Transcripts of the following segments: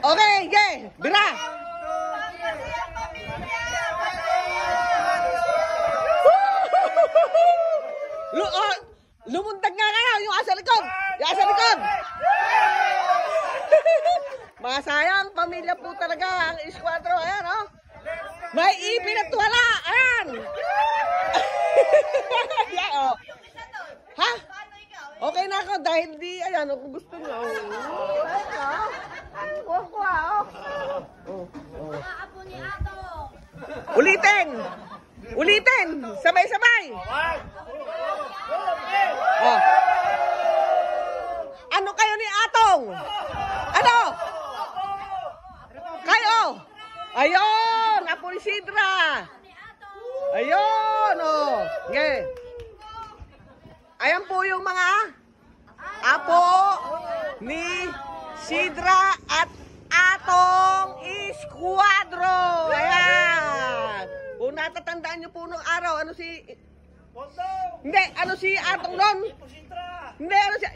Okay, okay. Bira. Lumundag nga kayo, yung asa likod. Yung asa likod. Masayang pamilya po talaga ang Escuadro. Ayan, oh. May ipin at wala. Ayan. Yeah, oh. Ha? Okay na ako dahil di, ayan, kung gusto nyo. Kuha, oh. Ulitin. Ulitin. Sabay-sabay. Oh. Ano kayo ni Atong? Ano? Kayo? Ayun, Apo ni Sidra. Ayun, oh. Okay. Ayan po yung mga apo ni Sidra at Atong Escuadro. Ayan. Kung natatandaan nyo po nung araw, ano si... Hindi, ano si Atong nun? Hindi, ano si...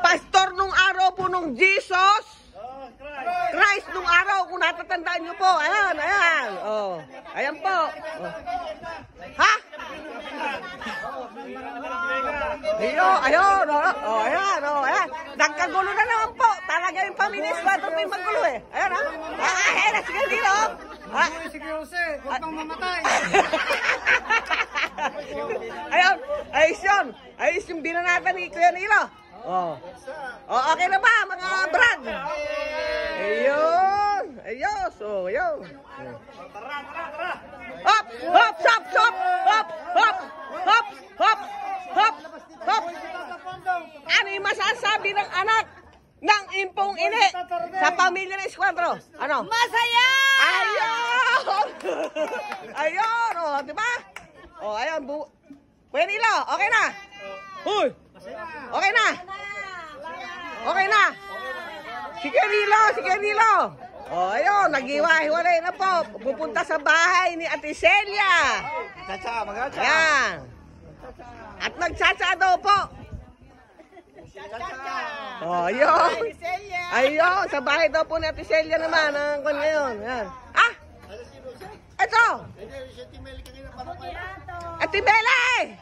Pastor nung araw po nung Jesus Christ nung araw, kung natatandaan nyo po. Ayan, ayan. Oh. Ayan po. Oh. Ha? Ayun. Oh, ayan, oh, ayan. Nagkagulo na naman po. Talaga yung pamilya Escuadro po yung magulo eh. Ayan, ha? Ayan, sige dito. Sige, Jose. Huwag kang mamatay. Ayun, ayos yun. Ayos yung binanatan ni Kuya Nilo. Oh. Oh, okay na ba mga brad? Ayun. Ayos. Oh, ayun. Hop, hop, hop, hop, hop, hop, hop, hop, hop, hop. Ano yung masasabi ng anak ng impong ini sa pamilya ng Escuadro? Ano? Masaya! Ayun! Ayun, oh, di ba? Oh, ayun, Kuya Nilo, okay na? Huy! Okay na? Okay na? Sige Nilo! Oh, ayun, nag-iwa-hiwalay na po. Pupunta sa bahay ni Ate Celia. Ayan. At nagtsatsa daw po. Oh, ayun. Ayun, sa bahay daw po ni Ate Celia naman. Ang kanya yun. Ayan. Ah! Ito! Ate Mela eh!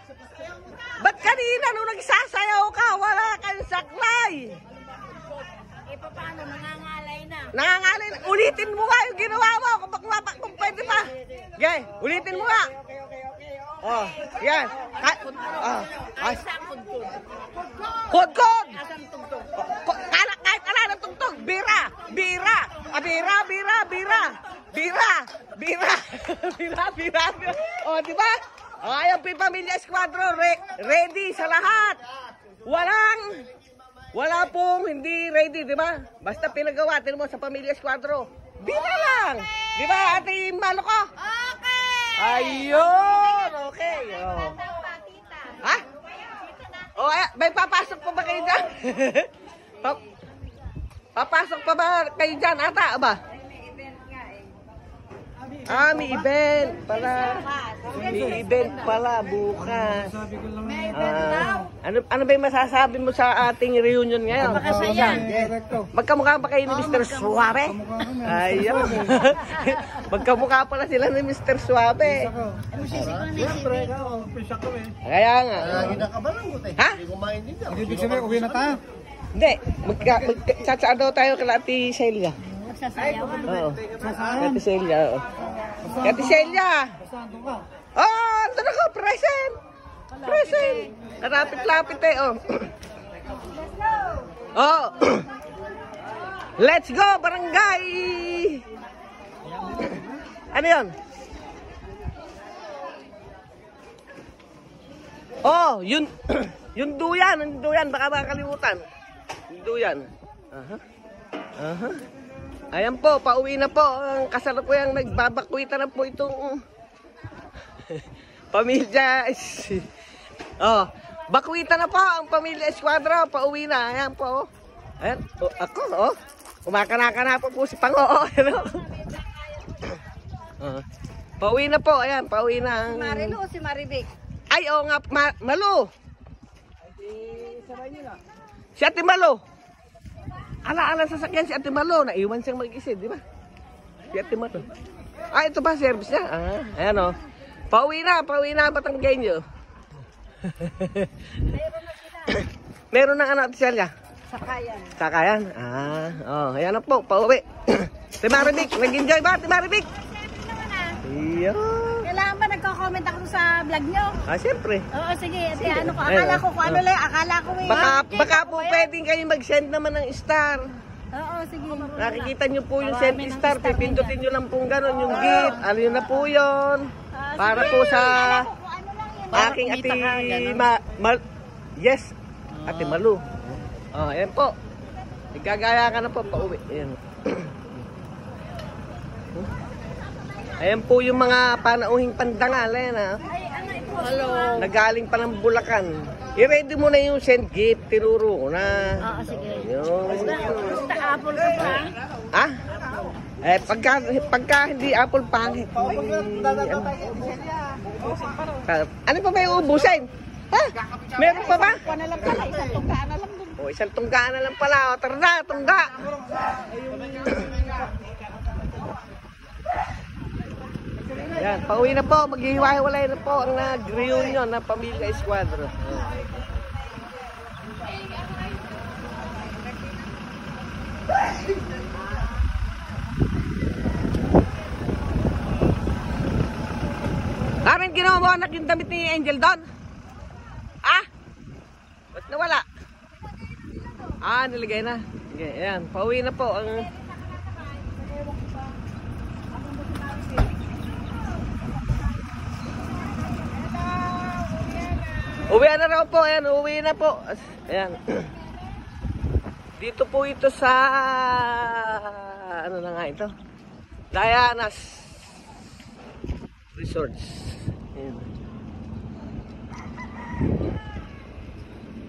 Ba't kanina nung nagsasayaw ka, wala kang saklay? Eh, paano? Nangangalay na. Nangangalay na. Ulitin mo nga yung ginawa mo. Kung pwede pa. Okay, ulitin mo nga. Oh, yan. Kod! Kahit ala ng tugtog. Bira. Oh, di ba? Oh, ayun po yung pamilya Escuadro. Ready sa lahat. Wala pong hindi ready, di ba? Basta pinagawa, mo sa pamilya Escuadro. Bira lang. Di ba, Ate Maloko? Okay! Ayun! Okay. Oh. Ha? Oh, may papasok pa ba kayo dyan? Papasok pa ba kayo dyan, ata? Aba? May event pala. May event pala bukas. Ano ba yung masasabi mo sa ating reunion ngayon? Magkamukha ba kayo ni Mr. Suave? Ayun. Magkamukha pala sila ni Mr. Suave. Kaya nga. Ha? Hindi sabihin, uwi na tayo. Hindi. Magtsatsa daw tayo kala Ate Celia. Magsasayawan. Oo. Ate Celia, oo. Ate Celia! Oh, ando na ko, present! Present! Karapit-lapit eh, oh. Oh! Let's go, barangay! Ano yun? Oh, yun duyan, baka makakalimutan. Yung duyan. Ayan po, pauwi na po. Ang kasalukuyang nagbabakwitan na po itong pamilya. Oh, bakwitan na po ang pamilya Escuadro. Pauwi na. Ayan po. Ayan. Oh, ako, oh. Kumakana-kana po si Pango. Pauwi na po. Ayan, pauwi na. Si Marilu o si Marivic? Ay, oo nga, Malu. Si Ate Malo. Ala-ala sasakyan si Ate Malo. Naiwan siyang mag-isa, di ba? Si Ate Malo. Ah, ito ba service niya? Ah, ayan o. Pauwi na Batanggenyo. Meron na anak siya. Sakayan. Sakayan? Ah, oh, ayan na po, pauwi. Timaribik, nag-enjoy ba, Timaribik? Iyo. Kailangan ba nagko-comment ako sa vlog nyo? Ah, siyempre. Oo, sige. Ate, ano ko? Akala ko kung ano lang. Akala ko eh. Baka po pwedeng kayo mag-send naman ng star. Oo, sige. Nakikita nyo po yung send star, pipindutin nyo lang pong gano'n, yung gate. Ano yun na po yun. Para po sa aking ate yes, Ate Malu. Oh, ayan po. Igagaya ka na po, pauwi. Ayan. Ayan po yung mga panauhing pandangal. Ayan ha. Hello. Nagaling pa ng Bulacan. I-ready mo na yung send gift, tinuro ko na. Oo, sige. Yun. Basta apple ka pa. Ah? Eh, pagka hindi apple pangit. Ano pa ba yung ubusin? Ha? Meron pa ba? Kuha na lang pala. Isang tunggaan na lang dun. O, isang tunggaan na lang pala. O, tara na, tungga. Yan, pauwi na po. Maghihiwa-hiwalay na po ang nag-reunion ng Pamilya Esquadro. Karen, ginawa mo anak yung damit ni Angel doon? Ah? Ba't nawala? Ah, nilagay na. Okay, ayan, pauwi na po ang... Uwi na raw po, ayan, uwi na po. Ayan. Dito po ito sa... Ano na nga ito? Diana's Resorts. Ayan.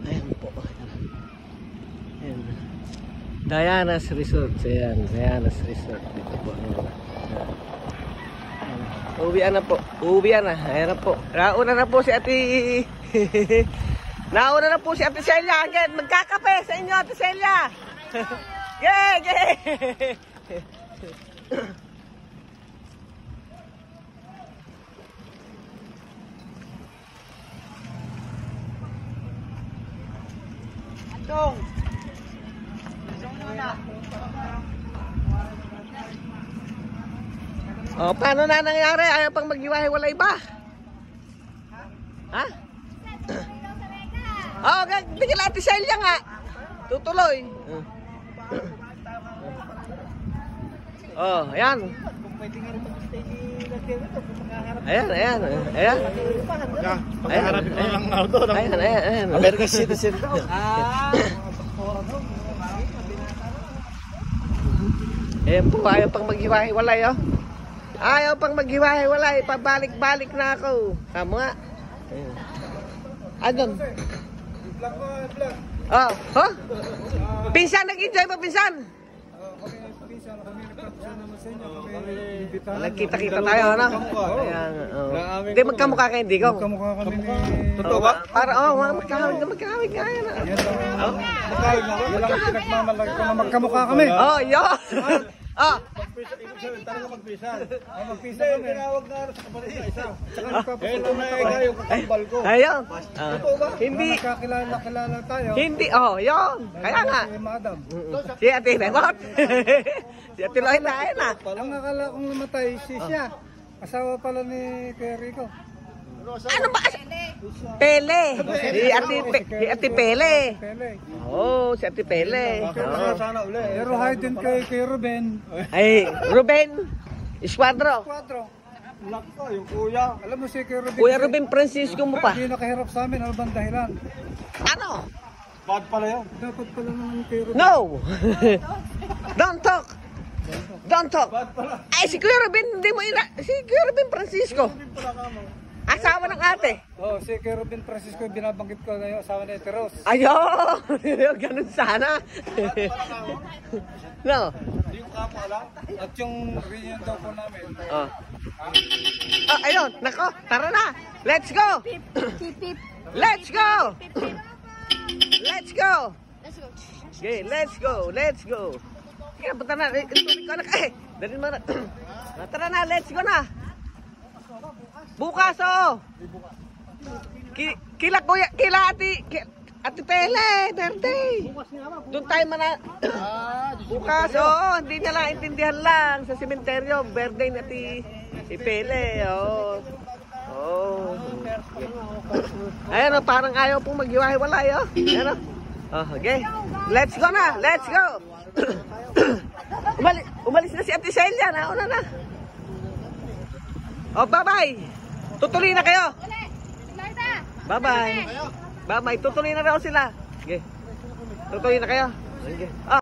Ayan po. Ayan. Diana's Resorts. Ayan, Diana's Resort. Dito po. Ayan. Uwian na po. Uwian na. Ayan na po. Nauna na po si Ate... Nauna na po si Ate Celia. Again, magkakape sa inyo, Ate Celia. Yay! Yay! Atong. Oh, paano na nangyari? Ayaw pang maghiwa-hiwalay ba? Ha? Oh, bigyan Ate Celia nga. Tutuloy. Oh, ayan. Ayan, ayan. Ayan. Pagkaharapin ko lang auto. Ayan, ayan, ayan. American citizen daw. Ayan po, ayaw pang maghiwa-hiwalay, oh. Ayaw pang maghiwa-hiwalay. Pabalik-balik na ako. Tama nga. Ayan. Ayan. Oh, huh? Pinsan, nag-enjoy ba, pinsan? Nagkita-kita tayo, ano? Ayan, oh. Hindi, magkamukha kayo, hindi ko. Magkamukha kami ni... Totoo ba? Para, oh, magkahawig nga yan. Walang pinagmamalaki ko na magkamukha kami. Oh, yun. Oh. Magpisa kami. Tinawag na sa kapalit sa isa. Tsaka nagpapasalamat ako yung kakambal ko. Ayun. Hindi. Hindi. Nakakilala tayo. Hindi, oh, yun. Kaya nga. Si Madam. Si Ate Rebot. Si Ate Loy na, ayun na. Ang akala kong namatay si siya. Asawa pala ni Kuya Rico. Ano ba? Pele. Si Ate Pele. Pele. Oh, si Ate Pele. Oh. Sana uli. Pero hi din kay Ruben. Ay, Ruben Esquadro. Quadro. Nako, yung kuya. Alam mo si Kuya Ruben. Kuya Ruben Francisco mo pa. Hindi nakahirap sa amin. Ano bang dahilan? Ano? Bad pala yun. Dapat pala naman kay Ruben. No. Don't talk. Don't talk. Ay, si Kuya Ruben, hindi mo si Kuya Ruben Francisco. Asawa ng ate. Oh, si Kuya Ruben Francisco binabanggit ko na yung asawa ni Ate Rose. Ayun. Ganun sana. No. Hindi ko kapala. At yung reunion daw po namin. Oh. Oh, ayun. Nako, tara na. Let's go. Pip, pip. Let's go. Let's go. Let's go. Okay, let's go, let's go. Sige, punta na. Ituloy ko anak. Dali mo na. Tara na, let's go na. Bukas, oh. Kila kuya, kila ati Pele, birthday. Doon tayo mana. Bukas, oh. Hindi niya lang intindihan lang sa sementeryo. Birthday na si Pele, oh. Oh. Ayan, oh, parang ayaw pong maghiwa-hiwalay, oh. Ayan, oh. Oh, okay. Let's go na. Let's go. Umalis na si Ate Celia. Nauna na. Oh, bye-bye. Tutuloy na kayo. Bye-bye. Bye-bye. Tutuloy na raw sila. Okay. Tutuloy na kayo. Okay. Oh.